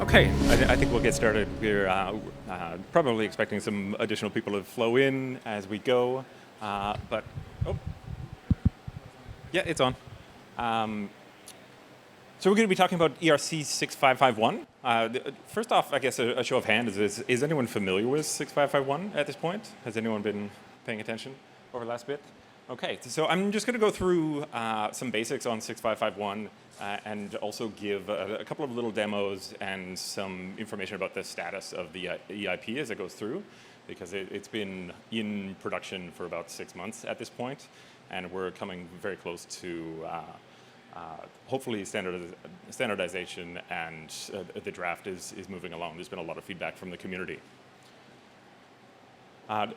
Okay, I think we'll get started. We're probably expecting some additional people to flow in as we go, but oh, yeah, it's on. So we're going to be talking about ERC-6551. First off, I guess a show of hands is anyone familiar with 6551 at this point? Has anyone been paying attention over the last bit? Okay, so I'm just going to go through some basics on 6551 and also give a couple of little demos and some information about the status of the EIP as it goes through, because it's been in production for about 6 months at this point, and we're coming very close to hopefully standardization, and the draft is moving along. There's been a lot of feedback from the community.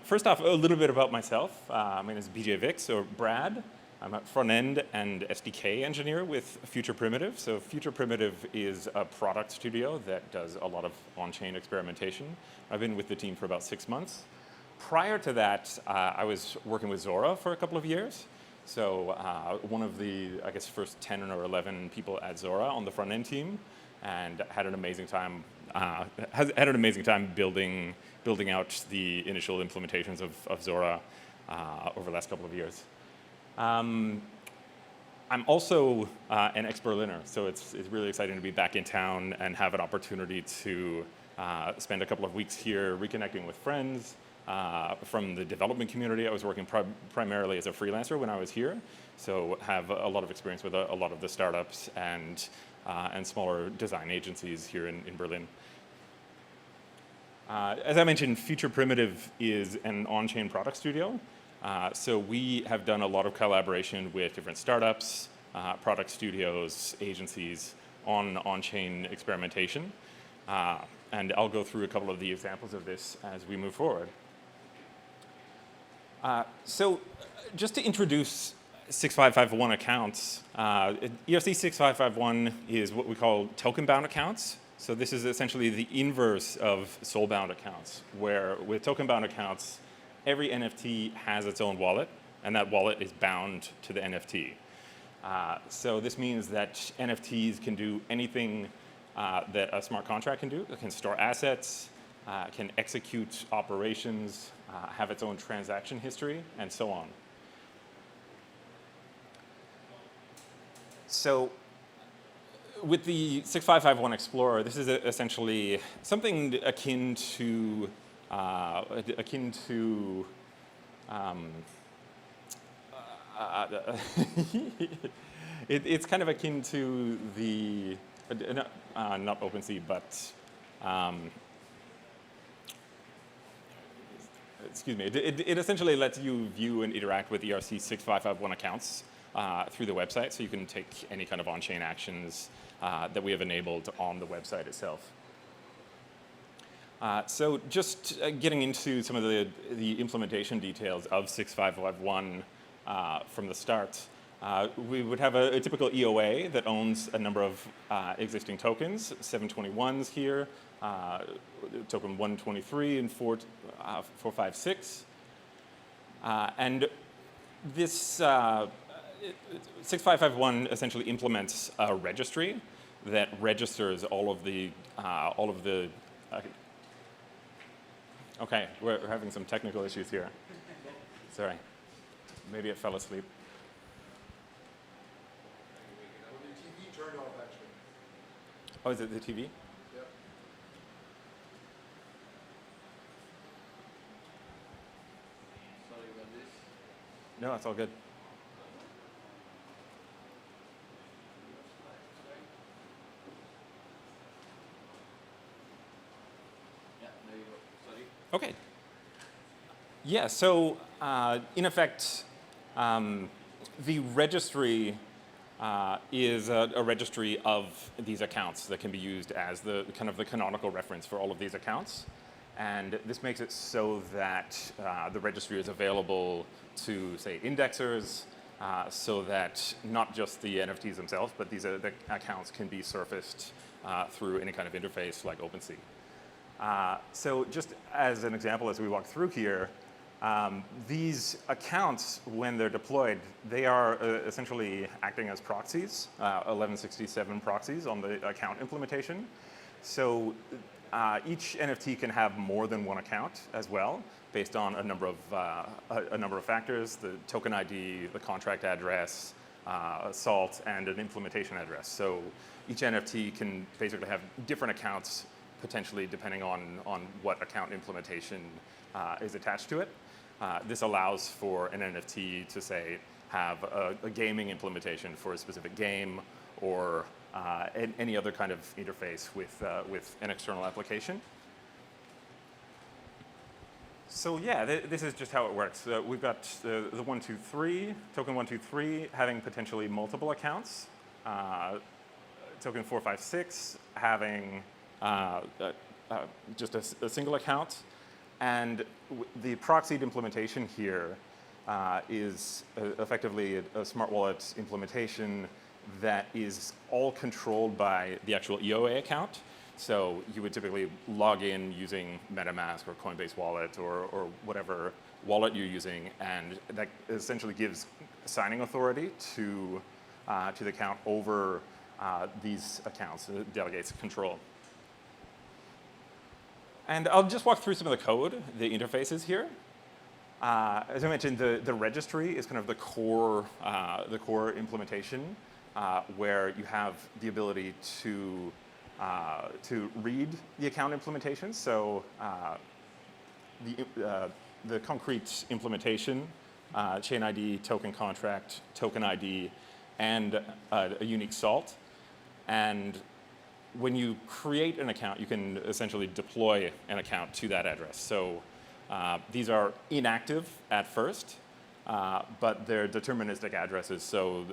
First off, a little bit about myself. My name is BJ Vicks, or Brad. I'm a front-end and SDK engineer with Future Primitive. So Future Primitive is a product studio that does a lot of on-chain experimentation. I've been with the team for about 6 months. Prior to that, I was working with Zora for a couple of years. So one of the, I guess, first 10 or 11 people at Zora on the front-end team, and had an amazing time. Had an amazing time building out the initial implementations of Zora over the last couple of years. I'm also an ex-Berliner, so it's really exciting to be back in town and have an opportunity to spend a couple of weeks here reconnecting with friends from the development community. I was working primarily as a freelancer when I was here, so have a lot of experience with a lot of the startups and smaller design agencies here in Berlin. As I mentioned, Future Primitive is an on-chain product studio. So we have done a lot of collaboration with different startups, product studios, agencies on-chain experimentation. And I'll go through a couple of the examples of this as we move forward. So just to introduce 6551 accounts, ERC-6551 is what we call token-bound accounts. So this is essentially the inverse of soul-bound accounts, where with token-bound accounts, every NFT has its own wallet, and that wallet is bound to the NFT. So this means that NFTs can do anything that a smart contract can do. It can store assets, can execute operations, have its own transaction history, and so on. So with the 6551 Explorer, this is essentially something akin to it's kind of akin to the not OpenSea, but excuse me. It essentially lets you view and interact with ERC-6551 accounts through the website, so you can take any kind of on-chain actions that we have enabled on the website itself. So just getting into some of the implementation details of 6551 from the start, we would have a typical EOA that owns a number of existing tokens, 721s here, token 123 and 456. And this 6551 essentially implements a registry that registers all of the okay, we're having some technical issues here. Sorry, maybe it fell asleep. The TV turned off, actually. Oh, is it the TV? Yep. Sorry about this. No, it's all good. Okay. Yeah, so in effect, the registry is a registry of these accounts that can be used as the kind of the canonical reference for all of these accounts. And this makes it so that the registry is available to, say, indexers, so that not just the NFTs themselves, but the accounts can be surfaced through any kind of interface like OpenSea. So just as an example, as we walk through here, these accounts, when they're deployed, they are essentially acting as proxies, 1167 proxies on the account implementation. So each NFT can have more than one account as well, based on a number of factors: the token ID, the contract address, salt, and an implementation address. So each NFT can basically have different accounts, potentially depending on what account implementation is attached to it. This allows for an NFT to, say, have a gaming implementation for a specific game, or any other kind of interface with an external application. So yeah, this is just how it works. We've got the 123, token 123 having potentially multiple accounts, token 456 having just a single account, and the proxied implementation here is effectively a smart wallet implementation that is all controlled by the actual EOA account. So you would typically log in using MetaMask or Coinbase Wallet or whatever wallet you're using, and that essentially gives signing authority to the account over these accounts. It delegates control. And I'll just walk through some of the code, the interfaces here. As I mentioned, the registry is kind of the core implementation, where you have the ability to read the account implementation. So the concrete implementation, chain ID, token contract, token ID, and a unique salt. And when you create an account, you can essentially deploy an account to that address. So these are inactive at first, but they're deterministic addresses, so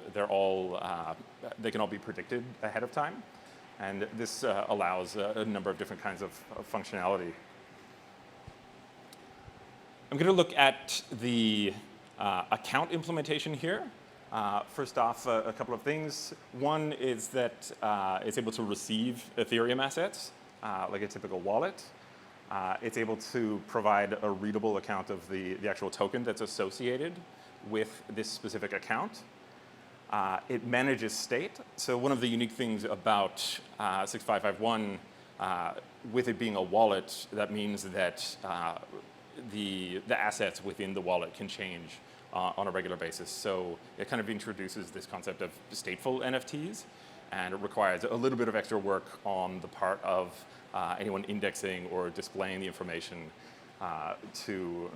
they can all be predicted ahead of time. And this allows a number of different kinds of functionality. I'm going to look at the account implementation here. First off, a couple of things. One is that it's able to receive Ethereum assets, like a typical wallet. It's able to provide a readable account of the actual token that's associated with this specific account. It manages state. So one of the unique things about 6551, with it being a wallet, that means that the assets within the wallet can change on a regular basis. So it kind of introduces this concept of stateful NFTs, and it requires a little bit of extra work on the part of anyone indexing or displaying the information to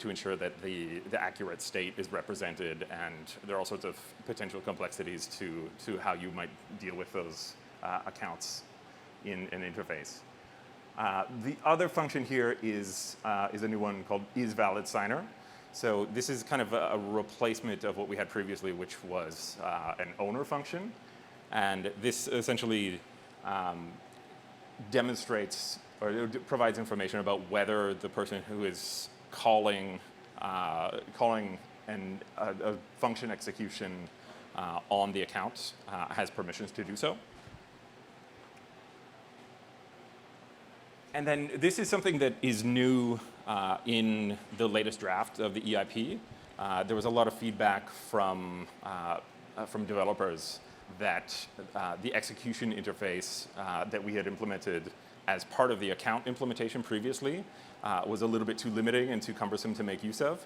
ensure that the accurate state is represented, and there are all sorts of potential complexities to how you might deal with those accounts in an interface. The other function here is a new one called isValidSigner. So this is kind of a replacement of what we had previously, which was an owner function. And this essentially demonstrates or provides information about whether the person who is calling a function execution on the account has permissions to do so. And then this is something that is new in the latest draft of the EIP. There was a lot of feedback from developers that the execution interface that we had implemented as part of the account implementation previously was a little bit too limiting and too cumbersome to make use of.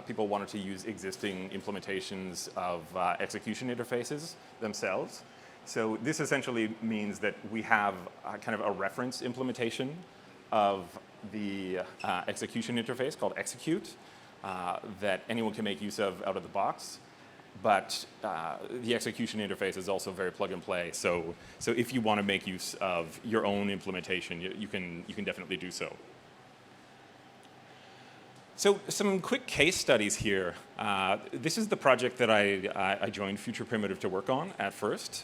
People wanted to use existing implementations of execution interfaces themselves. So this essentially means that we have kind of a reference implementation of the execution interface called execute that anyone can make use of out of the box. But the execution interface is also very plug and play. So if you want to make use of your own implementation, you can definitely do so. So some quick case studies here. This is the project that I joined Future Primitive to work on at first.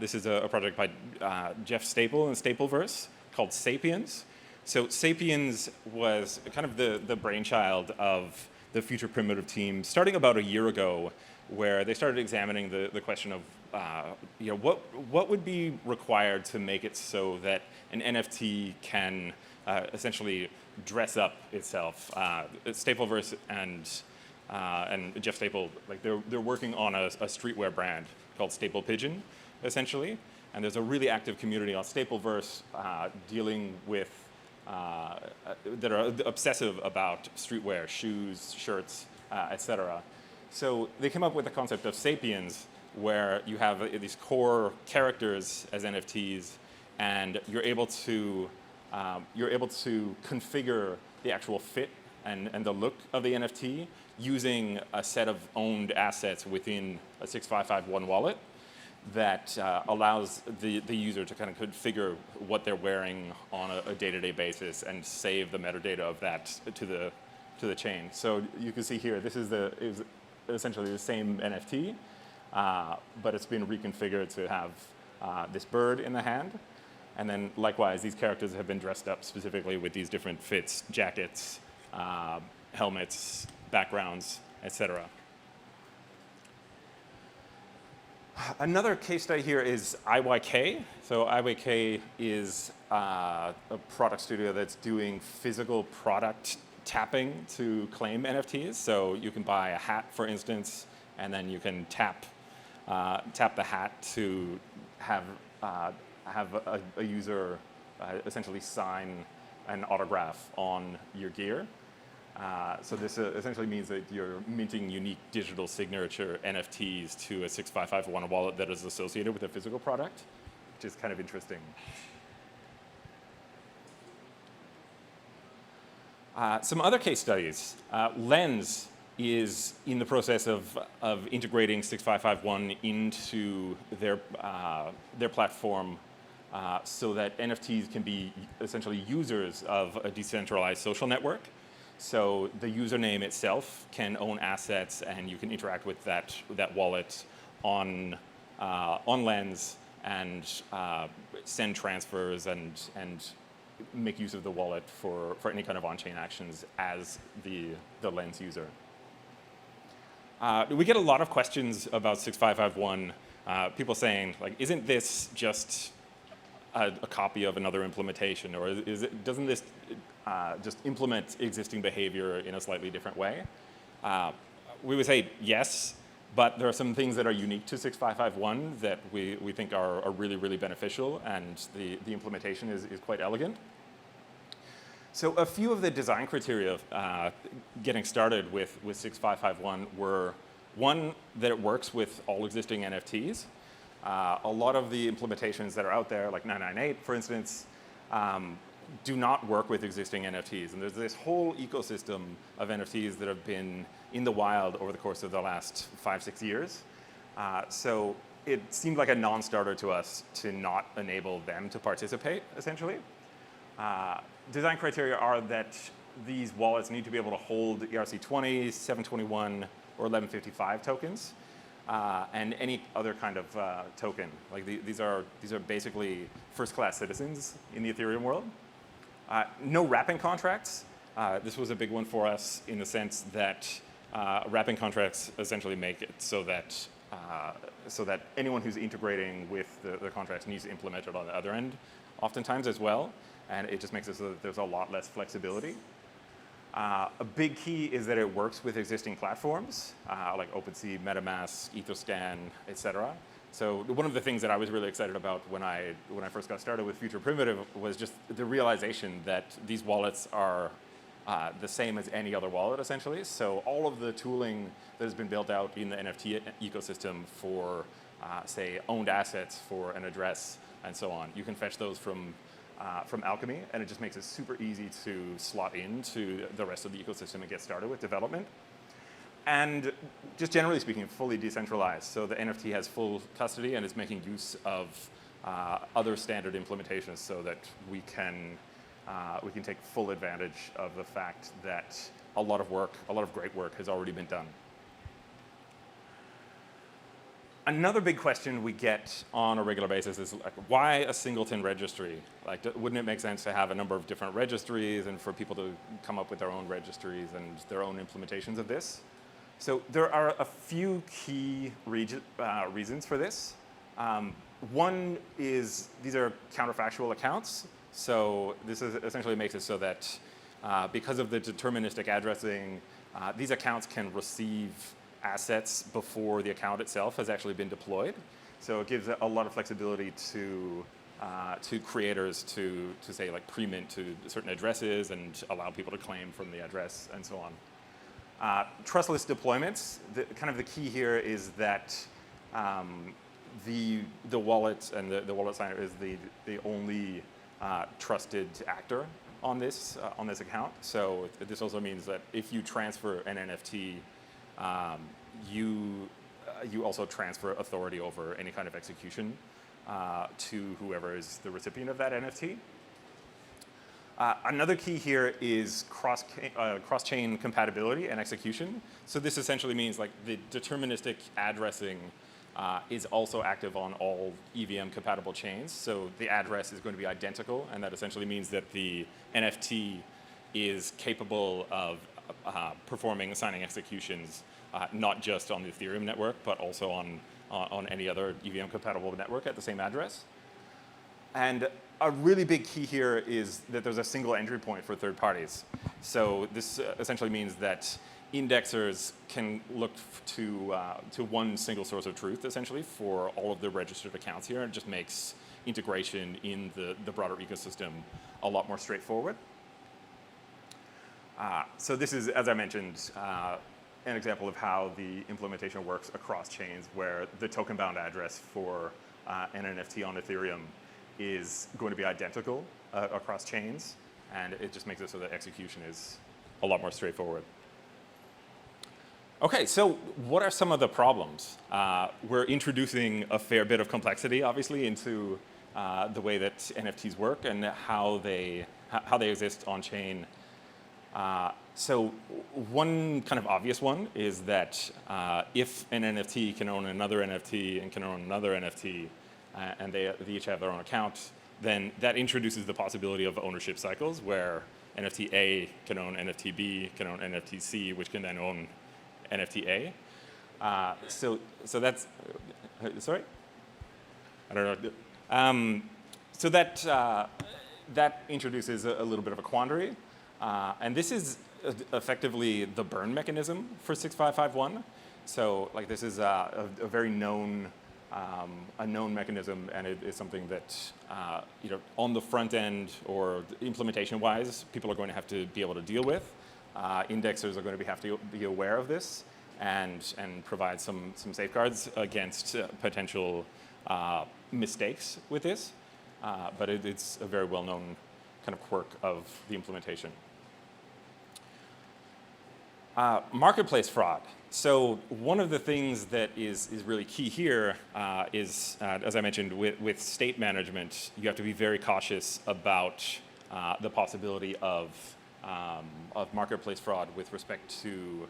This is a project by Jeff Staple and Stapleverse called Sapiens. So Sapiens was kind of the brainchild of the Future Primitive team starting about a year ago, where they started examining the question of what would be required to make it so that an NFT can essentially dress up itself. Stapleverse and Jeff Staple, like they're working on a streetwear brand called Staple Pigeon, essentially. And there's a really active community on Stapleverse dealing with, that are obsessive about streetwear, shoes, shirts, etc. So they came up with the concept of sapiens, where you have these core characters as NFTs, and you're able to configure the actual fit and the look of the NFT using a set of owned assets within a 6551 wallet that allows the user to kind of configure what they're wearing on a day-to-day basis and save the metadata of that to the chain. So you can see here, this is essentially the same NFT, but it's been reconfigured to have this bird in the hand. And then likewise, these characters have been dressed up specifically with these different fits, jackets, helmets, backgrounds, etc. Another case study here is IYK. So IYK is a product studio that's doing physical product tapping to claim NFTs. So you can buy a hat, for instance, and then you can tap the hat to have a user essentially sign an autograph on your gear. So this essentially means that you're minting unique digital signature NFTs to a 6551 wallet that is associated with a physical product, which is kind of interesting. Some other case studies. Lens is in the process of integrating 6551 into their platform so that NFTs can be essentially users of a decentralized social network. So the username itself can own assets, and you can interact with that wallet on Lens and send transfers and make use of the wallet for any kind of on-chain actions as the Lens user. We get a lot of questions about 6551. People saying, like, isn't this just a copy of another implementation, or doesn't this just implement existing behavior in a slightly different way? We would say yes, but there are some things that are unique to 6551 that we think are really, really beneficial, and the implementation is quite elegant. So a few of the design criteria getting started with 6551 were, one, that it works with all existing NFTs. A lot of the implementations that are out there, like 998, for instance, do not work with existing NFTs. And there's this whole ecosystem of NFTs that have been in the wild over the course of the last 5-6 years. So it seemed like a non-starter to us to not enable them to participate, essentially. Design criteria are that these wallets need to be able to hold ERC-20, 721, or 1155 tokens, and any other kind of token. Like these are basically first-class citizens in the Ethereum world. No wrapping contracts. This was a big one for us in the sense that wrapping contracts essentially make it so that anyone who's integrating with the contracts needs to implement it on the other end oftentimes as well, and it just makes it so that there's a lot less flexibility. A big key is that it works with existing platforms like OpenSea, MetaMask, Etherscan, etc. So one of the things that I was really excited about when I first got started with Future Primitive was just the realization that these wallets are the same as any other wallet, essentially. So all of the tooling that has been built out in the NFT ecosystem for, say, owned assets for an address and so on, you can fetch those from Alchemy, and it just makes it super easy to slot into the rest of the ecosystem and get started with development. And just generally speaking, fully decentralized. So the NFT has full custody and is making use of other standard implementations so that we can take full advantage of the fact that a lot of great work has already been done. Another big question we get on a regular basis is, like, why a singleton registry? Like, wouldn't it make sense to have a number of different registries and for people to come up with their own registries and their own implementations of this? So there are a few key reasons for this. One is these are counterfactual accounts. So this essentially makes it so that because of the deterministic addressing, these accounts can receive assets before the account itself has actually been deployed. So it gives a lot of flexibility to creators to say like pre-mint to certain addresses and allow people to claim from the address and so on. Trustless deployments. Kind of the key here is that the wallet and the wallet signer is the only trusted actor on this account. So this also means that if you transfer an NFT, you also transfer authority over any kind of execution to whoever is the recipient of that NFT. Another key here is cross-chain compatibility and execution. So this essentially means like the deterministic addressing is also active on all EVM compatible chains. So the address is going to be identical, and that essentially means that the NFT is capable of performing signing executions not just on the Ethereum network, but also on any other EVM compatible network at the same address. And a really big key here is that there's a single entry point for third parties. So this essentially means that indexers can look to one single source of truth, essentially, for all of the registered accounts here. It just makes integration in the broader ecosystem a lot more straightforward. So this is, as I mentioned, an example of how the implementation works across chains, where the token-bound address for an NFT on Ethereum is going to be identical across chains, and it just makes it so that execution is a lot more straightforward. Okay, so what are some of the problems? We're introducing a fair bit of complexity, obviously, into the way that NFTs work and how they exist on chain. So one kind of obvious one is that if an NFT can own another NFT and can own another NFT, and they each have their own account, then that introduces the possibility of ownership cycles where NFT A can own NFT B, can own NFT C, which can then own NFT A. So that's, sorry? I don't know. So that introduces a little bit of a quandary. And this is effectively the burn mechanism for 6551. So like this is a very known mechanism, and it is something that on the front end or implementation-wise, people are going to have to be able to deal with. Indexers are going to have to be aware of this and provide some safeguards against potential mistakes with this. But it's a very well-known kind of quirk of the implementation. Marketplace fraud. So one of the things that is really key here is, as I mentioned, with state management, you have to be very cautious about the possibility of marketplace fraud with respect to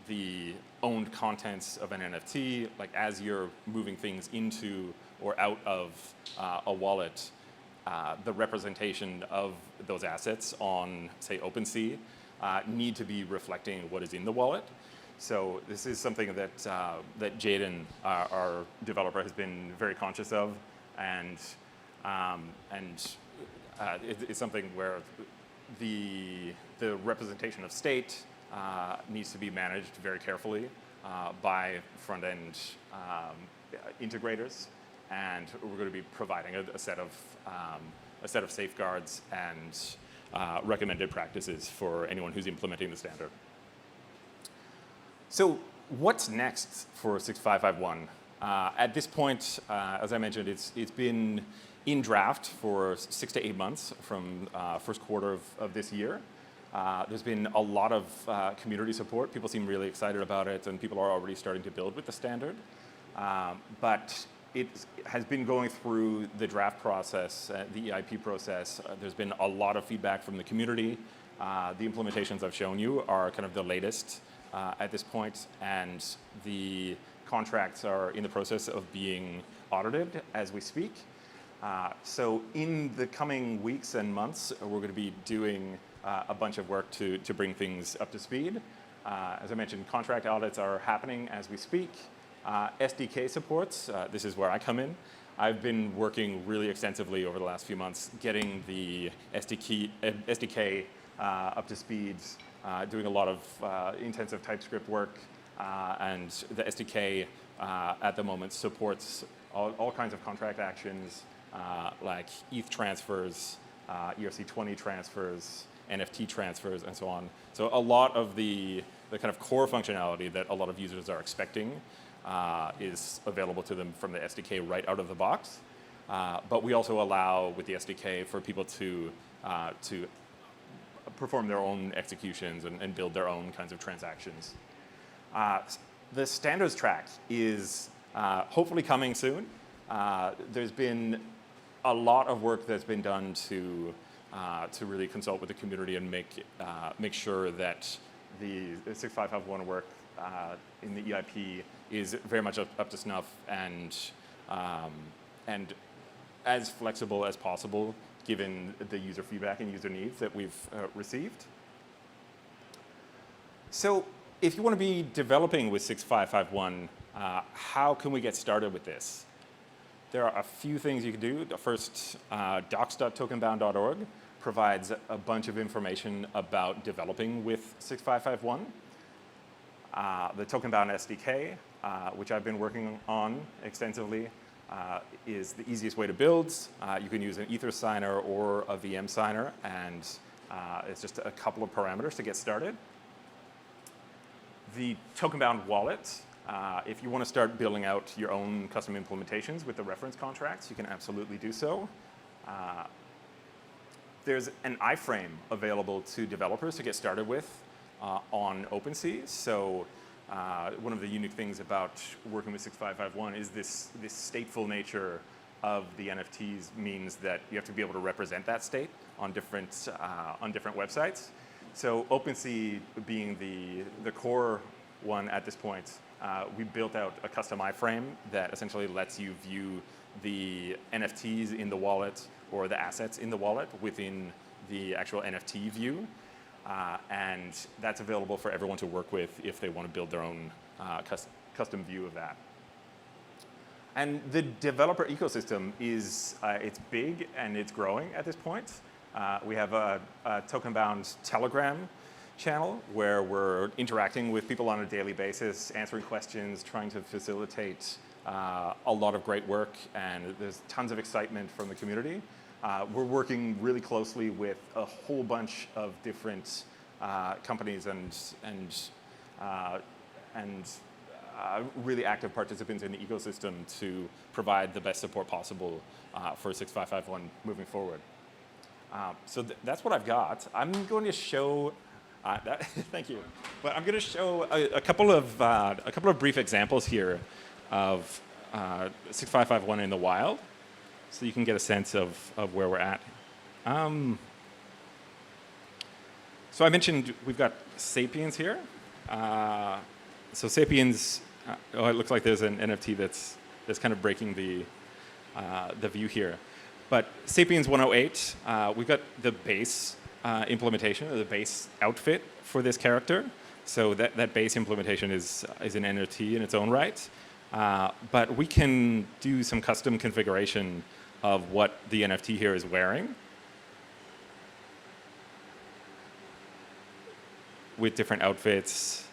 the owned contents of an NFT. Like as you're moving things into or out of a wallet, the representation of those assets on, say, OpenSea need to be reflecting what is in the wallet. So this is something that Jaden, our developer, has been very conscious of, and it's something where the representation of state needs to be managed very carefully by front-end integrators, and we're going to be providing a set of safeguards and recommended practices for anyone who's implementing the standard. So what's next for 6551? At this point, as I mentioned, it's been in draft for 6 to 8 months from first quarter of this year. There's been a lot of community support. People seem really excited about it, and people are already starting to build with the standard. But it has been going through the draft process, the EIP process. There's been a lot of feedback from the community. The implementations I've shown you are kind of the latest at this point, and the contracts are in the process of being audited as we speak. So in the coming weeks and months, we're going to be doing a bunch of work to bring things up to speed. As I mentioned, contract audits are happening as we speak. SDK supports, this is where I come in. I've been working really extensively over the last few months getting the SDK up to speed, doing a lot of intensive TypeScript work, and the SDK at the moment supports all kinds of contract actions like ETH transfers, ERC-20 transfers, NFT transfers, and so on. So a lot of the kind of core functionality that a lot of users are expecting is available to them from the SDK right out of the box. But we also allow, with the SDK, for people to perform their own executions and build their own kinds of transactions. The standards track is hopefully coming soon. There's been a lot of work that's been done to really consult with the community and make sure that the 6551 work in the EIP is very much up to snuff and as flexible as possible given the user feedback and user needs that we've received. So if you want to be developing with 6551, how can we get started with this? There are a few things you can do. The first, docs.tokenbound.org provides a bunch of information about developing with 6551. The Tokenbound SDK, which I've been working on extensively, is the easiest way to build. You can use an Ether signer or a VM signer, and it's just a couple of parameters to get started. The Tokenbound wallet, if you want to start building out your own custom implementations with the reference contracts, you can absolutely do so. There's an iframe available to developers to get started with on OpenSea. So one of the unique things about working with 6551 is this stateful nature of the NFTs means that you have to be able to represent that state on different websites. So OpenSea being the core one at this point, we built out a custom iframe that essentially lets you view the NFTs in the wallet or the assets in the wallet within the actual NFT view. And that's available for everyone to work with if they want to build their own custom view of that. And the developer ecosystem is it's big and it's growing at this point. We have a Tokenbound Telegram channel where we're interacting with people on a daily basis, answering questions, trying to facilitate a lot of great work, and there's tons of excitement from the community. We're working really closely with a whole bunch of different companies and really active participants in the ecosystem to provide the best support possible for 6551 moving forward. So that's what I've got. I'm going to show. Thank you. But I'm going to show a couple of brief examples here of 6551 in the wild, so you can get a sense of where we're at. So I mentioned we've got Sapiens here. So Sapiens, it looks like there's an NFT that's kind of breaking the view here. But Sapiens 108, we've got the base implementation, or the base outfit for this character. So that base implementation is an NFT in its own right. But we can do some custom configuration of what the NFT here is wearing with different outfits.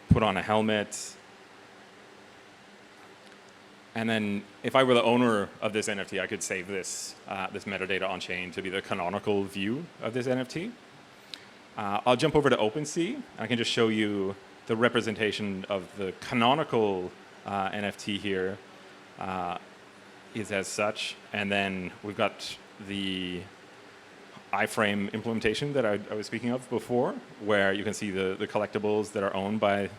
Put on a helmet. And then if I were the owner of this NFT, I could save this metadata on chain to be the canonical view of this NFT. I'll jump over to OpenSea, and I can just show you the representation of the canonical NFT here is as such. And then we've got the iframe implementation that I was speaking of before, where you can see the collectibles that are owned by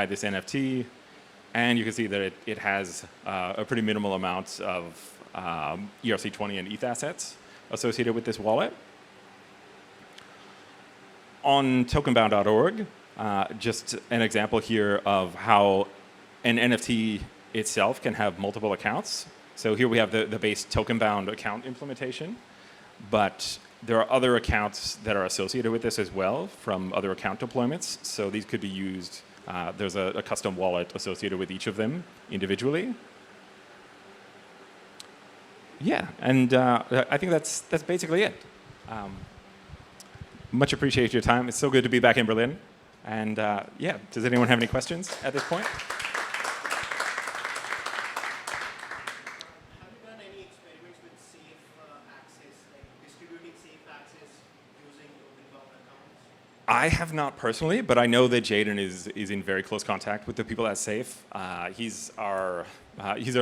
this NFT. And you can see that it has a pretty minimal amount of ERC-20 and ETH assets associated with this wallet. On tokenbound.org, just an example here of how an NFT itself can have multiple accounts. So here we have the base tokenbound account implementation, but there are other accounts that are associated with this as well from other account deployments. So these could be used. There's a custom wallet associated with each of them individually. Yeah, and I think that's basically it. Much appreciate your time. It's so good to be back in Berlin. And yeah, does anyone have any questions at this point? Have you done any experiments with safe access, like distributing safe access using open government accounts? I have not personally, but I know that Jaden is in very close contact with the people at Safe. He's our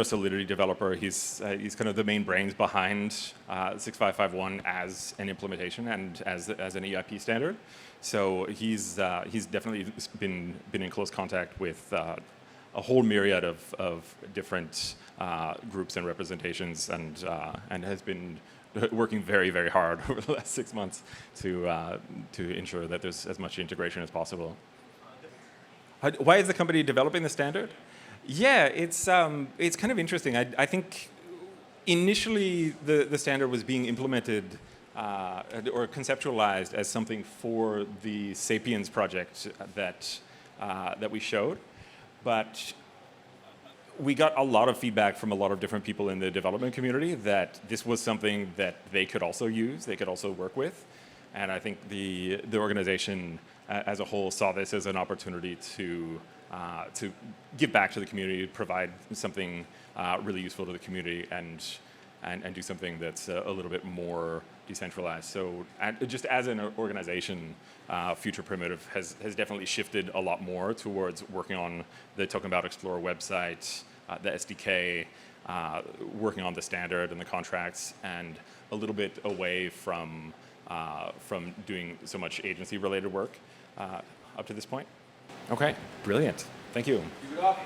Solidity developer. He's kind of the main brains behind 6551 as an implementation and as an EIP standard. So he's definitely been in close contact with a whole myriad of different groups and representations, and has been working very, very hard over the last 6 months to ensure that there's as much integration as possible. Why is the company developing the standard? Yeah, it's kind of interesting. I think initially the standard was being implemented or conceptualized as something for the Sapiens project that we showed, but we got a lot of feedback from a lot of different people in the development community that this was something that they could also use, they could also work with. And I think the organization as a whole saw this as an opportunity to give back to the community, provide something really useful to the community, and do something that's a little bit more decentralized. So just as an organization, Future Primitive has definitely shifted a lot more towards working on the Token About Explorer website, the SDK, working on the standard and the contracts, and a little bit away from doing so much agency-related work up to this point. Okay, brilliant. Thank you. Keep it up.